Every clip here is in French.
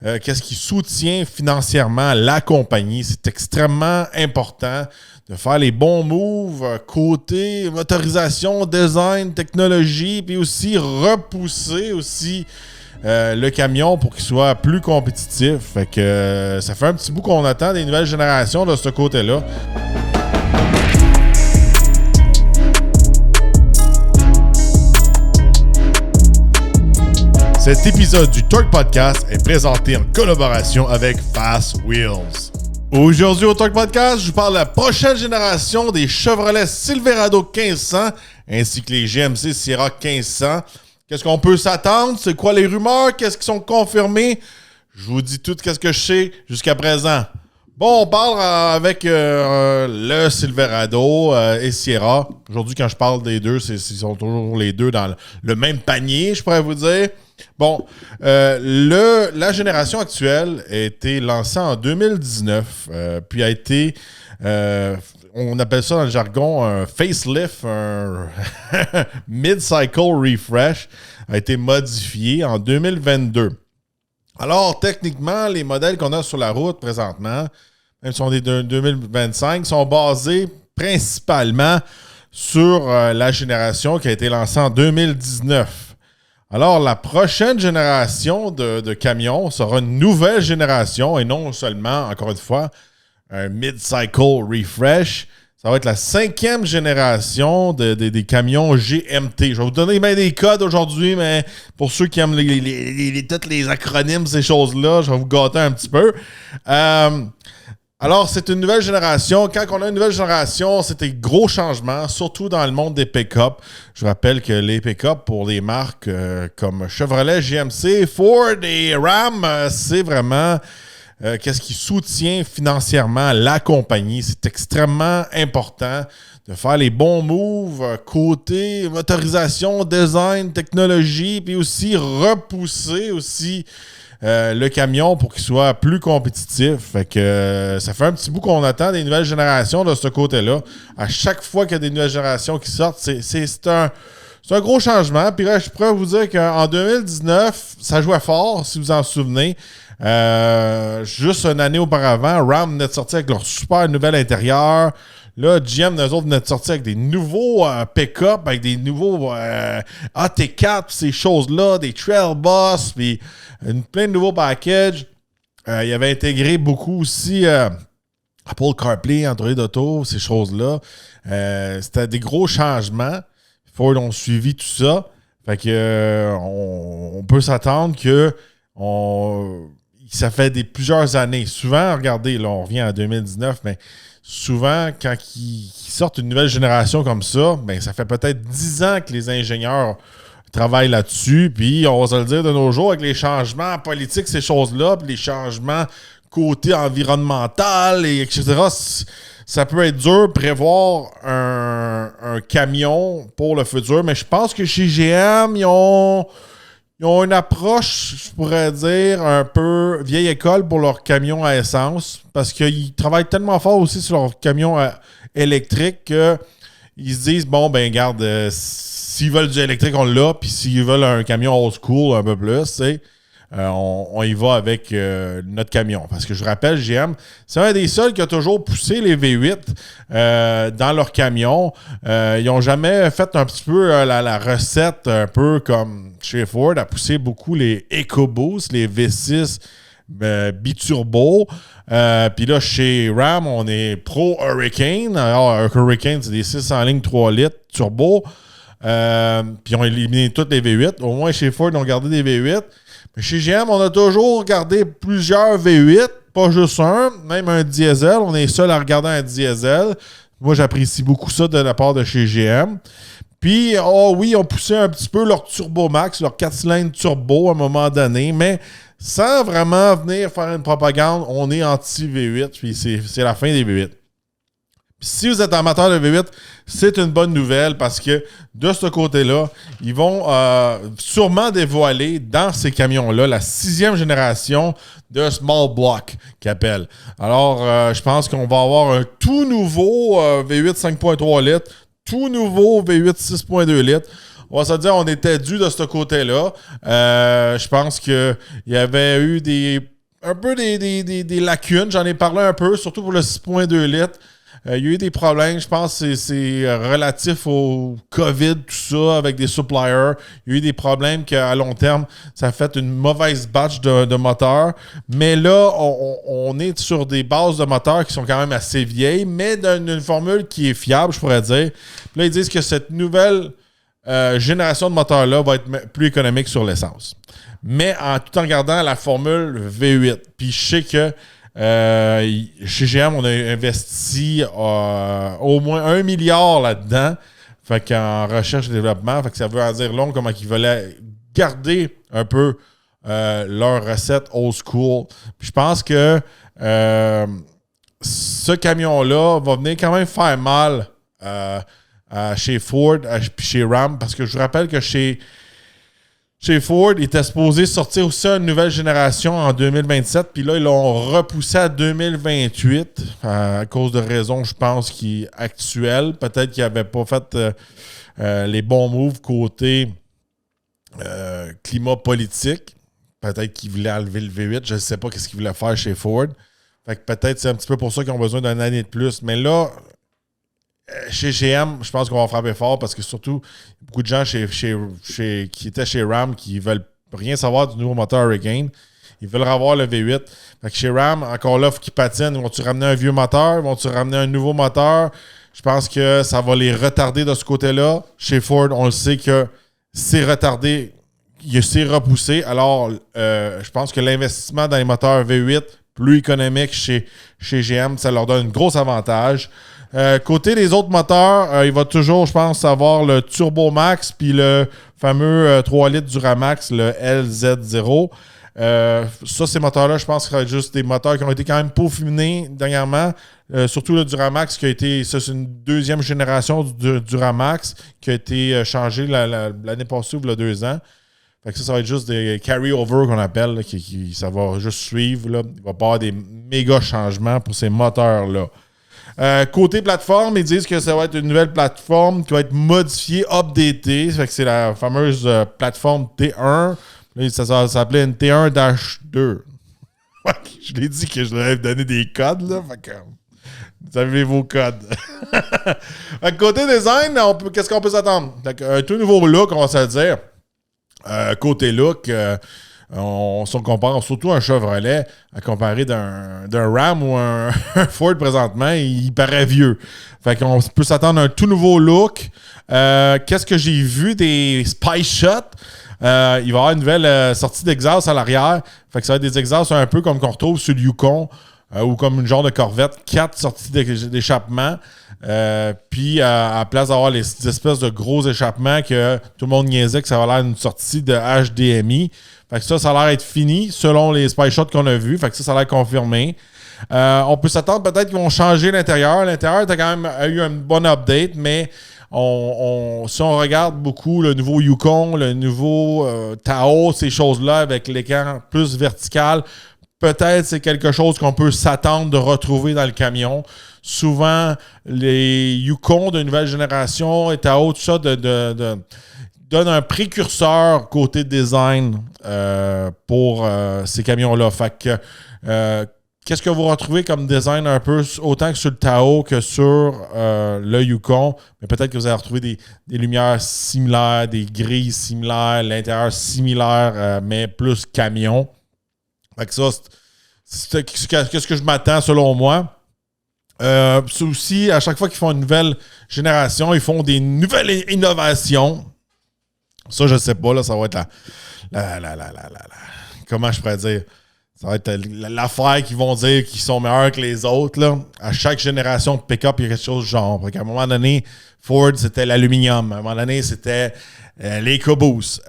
qu'est-ce qui soutient financièrement la compagnie. C'est extrêmement important de faire les bons moves côté motorisation, design, technologie, puis aussi repousser aussi le camion pour qu'il soit plus compétitif. Fait que ça fait un petit bout qu'on attend des nouvelles générations de ce côté-là. Cet épisode du Torque Podcast est présenté en collaboration avec Fast Wheels. Aujourd'hui au Torque Podcast, je vous parle de la prochaine génération des Chevrolet Silverado 1500 ainsi que les GMC Sierra 1500. Qu'est-ce qu'on peut s'attendre? C'est quoi les rumeurs? Qu'est-ce qui sont confirmés? Je vous dis tout ce que je sais jusqu'à présent. Bon, on parle avec le Silverado et Sierra. Aujourd'hui, quand je parle des deux, ils sont toujours les deux dans le même panier, je pourrais vous dire. Bon, la génération actuelle a été lancée en 2019, puis a été, on appelle ça dans le jargon un facelift, un mid-cycle refresh, a été modifié en 2022. Alors, techniquement, les modèles qu'on a sur la route présentement, même si sont des 2025, sont basés principalement sur la génération qui a été lancée en 2019. Alors, la prochaine génération de camions sera une nouvelle génération et non seulement, encore une fois, un mid-cycle refresh. Ça va être la 5e génération des camions GMT. Je vais vous donner bien des codes aujourd'hui, mais pour ceux qui aiment tous les acronymes, ces choses-là, je vais vous gâter un petit peu. Alors, c'est une nouvelle génération. Quand on a une nouvelle génération, c'est des gros changements, surtout dans le monde des pick-up. Je rappelle que les pick-up pour les marques comme Chevrolet, GMC, Ford et Ram, c'est vraiment qu'est-ce qui soutient financièrement la compagnie. C'est extrêmement important de faire les bons moves côté motorisation, design, technologie, puis aussi repousser aussi le camion pour qu'il soit plus compétitif. Fait que ça fait un petit bout qu'on attend des nouvelles générations de ce côté-là. À chaque fois qu'il y a des nouvelles générations qui sortent, c'est un gros changement. Puis là, je pourrais vous dire qu'en 2019, ça jouait fort, si vous en souvenez. Juste une année auparavant, Ram venait de sortir avec leur super nouvel intérieur. Là, GM, nous autres, venait de sortir avec des nouveaux pick-up, avec des nouveaux AT4, ces choses-là, des Trail Boss, puis plein de nouveaux packages. Il avait intégré beaucoup aussi Apple CarPlay, Android Auto, ces choses-là. C'était des gros changements. Ford ont suivi tout ça. Fait que on peut s'attendre que ça fait plusieurs années. Souvent, regardez, là, on revient en 2019, mais souvent, quand ils sortent une nouvelle génération comme ça, ben, ça fait peut-être 10 ans que les ingénieurs travaillent là-dessus. Puis, on va se le dire de nos jours, avec les changements politiques, ces choses-là, puis les changements côté environnemental, et etc., ça peut être dur de prévoir un camion pour le futur. Mais je pense que chez GM, ils ont une approche, je pourrais dire, un peu vieille école pour leur camion à essence, parce qu'ils travaillent tellement fort aussi sur leur camion électrique qu'ils se disent, bon, ben garde, s'ils veulent du électrique, on l'a, puis s'ils veulent un camion old school un peu plus, tu sais, on y va avec notre camion. Parce que je rappelle, GM, c'est un des seuls qui a toujours poussé les V8 dans leur camion. Ils n'ont jamais fait un petit peu la recette, un peu comme chez Ford, à pousser beaucoup les EcoBoost, les V6 biturbo. Puis là, chez Ram, on est pro Hurricane. Alors, un Hurricane, c'est des 600 lignes 3 litres turbo. Puis on a éliminé toutes les V8. Au moins, chez Ford, on a gardé des V8. Mais chez GM, on a toujours regardé plusieurs V8, pas juste un, même un diesel. On est seul à regarder un diesel. Moi, j'apprécie beaucoup ça de la part de chez GM. Puis, oui, ils ont poussé un petit peu leur Turbo Max, leur 4 cylindres turbo à un moment donné, mais sans vraiment venir faire une propagande, on est anti-V8, puis c'est la fin des V8. Si vous êtes amateur de V8, c'est une bonne nouvelle parce que de ce côté-là, ils vont sûrement dévoiler dans ces camions-là la 6e génération de Small Block qu'ils appellent. Alors, je pense qu'on va avoir un tout nouveau V8 5.3 litres, tout nouveau V8 6.2 litres. on va se dire, on était dû de ce côté-là. Je pense qu'il y avait eu un peu des lacunes. J'en ai parlé un peu, surtout pour le 6,2 litres. Il y a eu des problèmes, je pense que c'est relatif au COVID, tout ça, avec des suppliers. Il y a eu des problèmes qu'à long terme, ça a fait une mauvaise batch de moteurs. Mais là, on est sur des bases de moteurs qui sont quand même assez vieilles, mais d'une formule qui est fiable, je pourrais dire. Puis là, ils disent que cette nouvelle génération de moteurs-là va être plus économique sur l'essence. Mais tout en gardant la formule V8. Puis je sais que chez GM, on a investi au moins 1 milliard là-dedans. Fait qu'en recherche et développement, fait que ça veut en dire long comment ils veulent garder un peu leur recette old school. Puis je pense que ce camion-là va venir quand même faire mal chez Ford puis chez Ram, parce que je vous rappelle que chez Ford, il était supposé sortir aussi une nouvelle génération en 2027, puis là, ils l'ont repoussé à 2028 à cause de raisons, je pense, qui actuelles. Peut-être qu'ils n'avaient pas fait les bons moves côté climat politique. Peut-être qu'ils voulaient enlever le V8. Je ne sais pas ce qu'ils voulaient faire chez Ford. Fait que peut-être c'est un petit peu pour ça qu'ils ont besoin d'une année de plus. Mais là, chez GM, je pense qu'on va frapper fort parce que surtout, beaucoup de gens qui étaient chez Ram qui veulent rien savoir du nouveau moteur Hurricane. Ils veulent avoir le V8. Fait que chez Ram, encore là, il faut qu'ils patinent. Vont-tu ramener un vieux moteur? Vont-tu ramener un nouveau moteur? Je pense que ça va les retarder de ce côté-là. Chez Ford, on le sait que c'est retardé, c'est repoussé. Alors, je pense que l'investissement dans les moteurs V8 plus économiques chez GM, ça leur donne un gros avantage. Côté des autres moteurs, il va toujours, je pense, avoir le Turbo Max puis le fameux 3 litres Duramax, le LZ0. Ces moteurs-là, je pense que ce sera juste des moteurs qui ont été quand même peaufinés dernièrement. Surtout le Duramax qui a été... Ça, c'est une deuxième génération du Duramax qui a été changé l'année passée ou il y a 2 ans. Fait que ça va être juste des carry-over qu'on appelle, là, ça va juste suivre. Là. Il va pas avoir des méga changements pour ces moteurs-là. Côté plateforme, ils disent que ça va être une nouvelle plateforme qui va être modifiée, updatée. Fait que c'est la fameuse plateforme T1. Là, ça s'appelait une T1-2. Je l'ai dit que je leur ai donné des codes. Là, fait que, vous avez vos codes. Côté design, qu'est-ce qu'on peut s'attendre? Un tout nouveau look, on va se le dire. Côté look, on se compare surtout un Chevrolet à comparer d'un Ram ou un Ford présentement, il paraît vieux. Fait qu'on peut s'attendre à un tout nouveau look. Qu'est-ce que j'ai vu des Spice Shots? Il va y avoir une nouvelle sortie d'exhaust à l'arrière. Fait que ça va être des exhausts un peu comme qu'on retrouve sur le Yukon ou comme une genre de Corvette. 4 sorties d'échappement. Puis à place d'avoir les espèces de gros échappements que tout le monde niaisait que ça va l'air une sortie de HDMI. Fait que ça a l'air d'être fini selon les Spy Shots qu'on a vus. Fait que ça a l'air confirmé. On peut s'attendre peut-être qu'ils vont changer l'intérieur. L'intérieur a quand même eu un bon update, mais si on regarde beaucoup le nouveau Yukon, le nouveau Tahoe, ces choses-là avec l'écran plus vertical, peut-être c'est quelque chose qu'on peut s'attendre de retrouver dans le camion. Souvent, les Yukon de nouvelle génération et Tahoe, tout ça, donne un précurseur côté design pour ces camions-là. Fait que qu'est-ce que vous retrouvez comme design un peu autant que sur le Tahoe que sur le Yukon? Mais peut-être que vous allez retrouver des lumières similaires, des grilles similaires, l'intérieur similaire, mais plus camion. Fait que ça, c'est qu'est-ce que je m'attends selon moi. C'est aussi, à chaque fois qu'ils font une nouvelle génération, ils font des nouvelles innovations. Ça, je sais pas, là, ça va être comment je pourrais dire? Ça va être l'affaire qu'ils vont dire qu'ils sont meilleurs que les autres, là. À chaque génération de pick-up, il y a quelque chose de genre. À un moment donné, Ford, c'était l'aluminium. À un moment donné, c'était l'EcoBoost.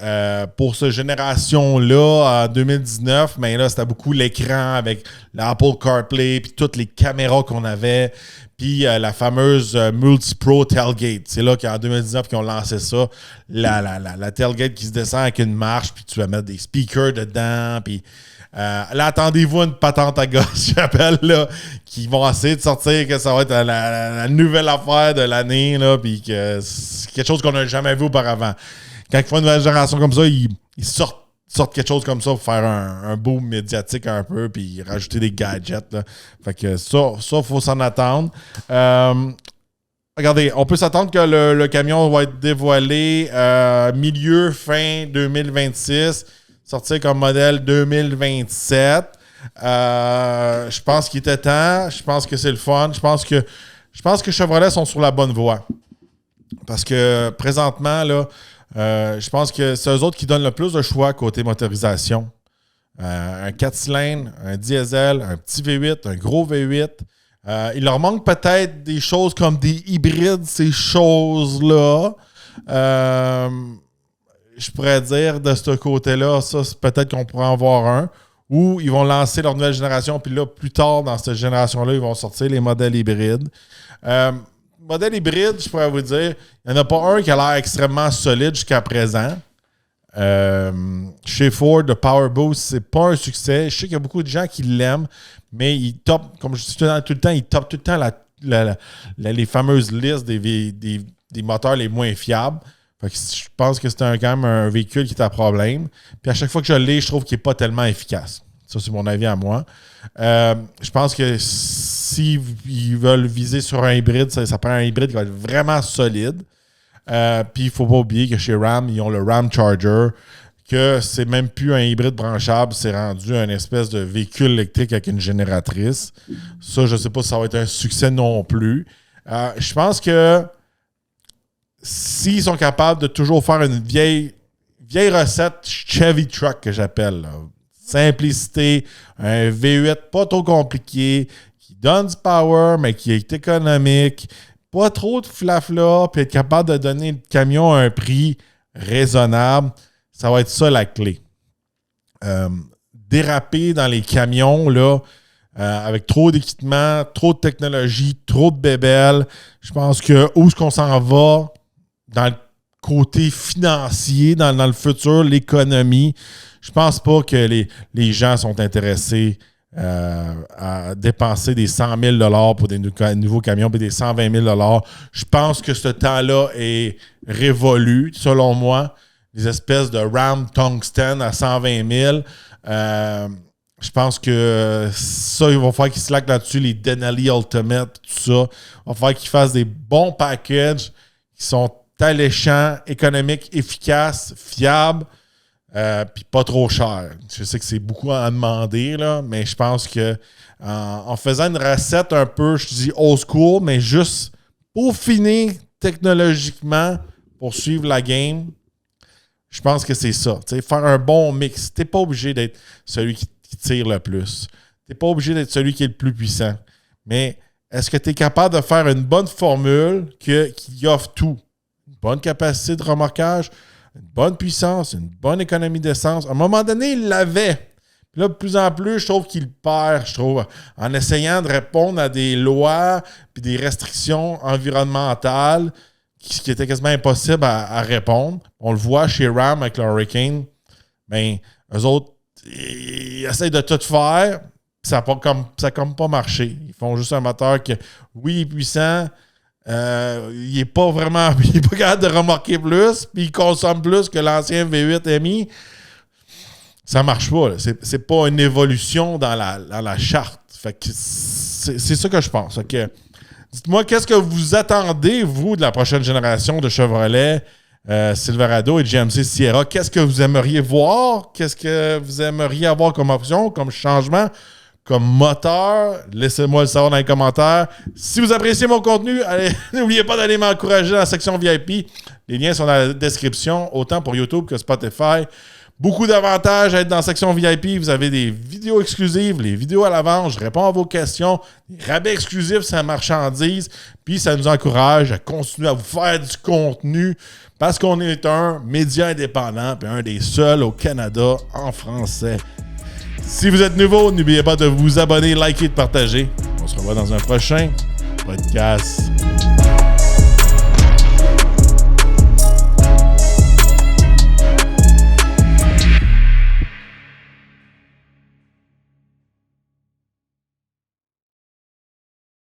Pour cette génération-là, en 2019, mais là, c'était beaucoup l'écran avec l'Apple CarPlay, puis toutes les caméras qu'on avait, puis la fameuse Multi-Pro Tailgate. C'est là qu'en 2019 qu'ils ont lancé ça. La tailgate qui se descend avec une marche, puis tu vas mettre des speakers dedans, puis là, attendez-vous une patente à gosse, j'appelle, là, qui vont essayer de sortir que ça va être la nouvelle affaire de l'année, là, puis que c'est quelque chose qu'on n'a jamais vu auparavant. quand ils font une nouvelle génération comme ça, ils sortent quelque chose comme ça pour faire un boom médiatique un peu, puis rajouter des gadgets. Là. Fait que ça, faut s'en attendre. Regardez, on peut s'attendre que le camion va être dévoilé fin 2026, sortir comme modèle 2027. Je pense qu'il était temps. Je pense que c'est le fun. Je pense que Chevrolet sont sur la bonne voie. Parce que présentement, là, je pense que c'est eux autres qui donnent le plus de choix côté motorisation. Un 4 cylindres, un diesel, un petit V8, un gros V8. Il leur manque peut-être des choses comme des hybrides, ces choses-là. Je pourrais dire de ce côté-là, ça, c'est peut-être qu'on pourrait en voir un. Ou ils vont lancer leur nouvelle génération, puis là, plus tard dans cette génération-là, ils vont sortir les modèles hybrides. Modèle hybride, je pourrais vous dire, il n'y en a pas un qui a l'air extrêmement solide jusqu'à présent. Chez Ford, le Power Boost, c'est pas un succès. Je sais qu'il y a beaucoup de gens qui l'aiment, mais ils topent, comme je dis tout le temps, ils topent tout le temps les fameuses listes des moteurs les moins fiables. Fait que je pense que c'est quand même un véhicule qui est à problème. Puis à chaque fois que je l'ai, je trouve qu'il n'est pas tellement efficace. Ça, c'est mon avis à moi. Je pense que s'ils veulent viser sur un hybride, ça prend un hybride qui va être vraiment solide. Puis il ne faut pas oublier que chez Ram, ils ont le Ram Charger, que c'est même plus un hybride branchable, c'est rendu un espèce de véhicule électrique avec une génératrice. Ça, je ne sais pas si ça va être un succès non plus. Je pense que s'ils sont capables de toujours faire une vieille recette Chevy Truck que j'appelle, là. Simplicité, un V8 pas trop compliqué, qui donne du power, mais qui est économique, pas trop de flafla, puis être capable de donner le camion à un prix raisonnable, ça va être ça la clé. Déraper dans les camions, là, avec trop d'équipement, trop de technologie, trop de bébelles, je pense que où est-ce qu'on s'en va dans le côté financier, dans le futur, l'économie, je pense pas que les gens sont intéressés à dépenser des 100 000 pour des nouveaux camions et des 120 000 Je pense que ce temps-là est révolu, selon moi. Des espèces de Ram Tungsten à 120 000. Je pense que ça, il va falloir qu'ils slackent là-dessus, les Denali Ultimate, tout ça. Il va falloir qu'ils fassent des bons packages qui sont alléchants, économiques, efficaces, fiables. Puis pas trop cher. Je sais que c'est beaucoup à demander, là, mais je pense que en faisant une recette un peu, je dis old school, mais juste peaufiner technologiquement pour suivre la game, je pense que c'est ça. T'sais, faire un bon mix. T'es pas obligé d'être celui qui tire le plus. T'es pas obligé d'être celui qui est le plus puissant. Mais est-ce que tu es capable de faire une bonne formule qui offre tout? Une bonne capacité de remorquage, une bonne puissance, une bonne économie d'essence. À un moment donné, il l'avait. Puis là, de plus en plus, je trouve qu'il perd, en essayant de répondre à des lois puis des restrictions environnementales qui étaient quasiment impossibles à répondre. On le voit chez Ram avec le Hurricane. Bien, eux autres, ils essayent de tout faire. Ça n'a comme pas marché. Ils font juste un moteur qui, oui, il est puissant. Il n'est pas capable de remorquer plus, puis il consomme plus que l'ancien V8 MI. Ça marche pas. Là. C'est pas une évolution dans la charte. Fait que c'est ça que je pense. Fait que, dites-moi, qu'est-ce que vous attendez, vous, de la prochaine génération de Chevrolet, Silverado et GMC Sierra? Qu'est-ce que vous aimeriez voir? Qu'est-ce que vous aimeriez avoir comme option, comme changement? Comme moteur, laissez-moi le savoir dans les commentaires. Si vous appréciez mon contenu, n'oubliez pas d'aller m'encourager dans la section VIP. Les liens sont dans la description, autant pour YouTube que Spotify. Beaucoup d'avantages à être dans la section VIP. Vous avez des vidéos exclusives, les vidéos à l'avance, je réponds à vos questions, des rabais exclusifs sur la marchandise, puis ça nous encourage à continuer à vous faire du contenu parce qu'on est un média indépendant et un des seuls au Canada en français. Si vous êtes nouveau, n'oubliez pas de vous abonner, liker et de partager. On se revoit dans un prochain podcast.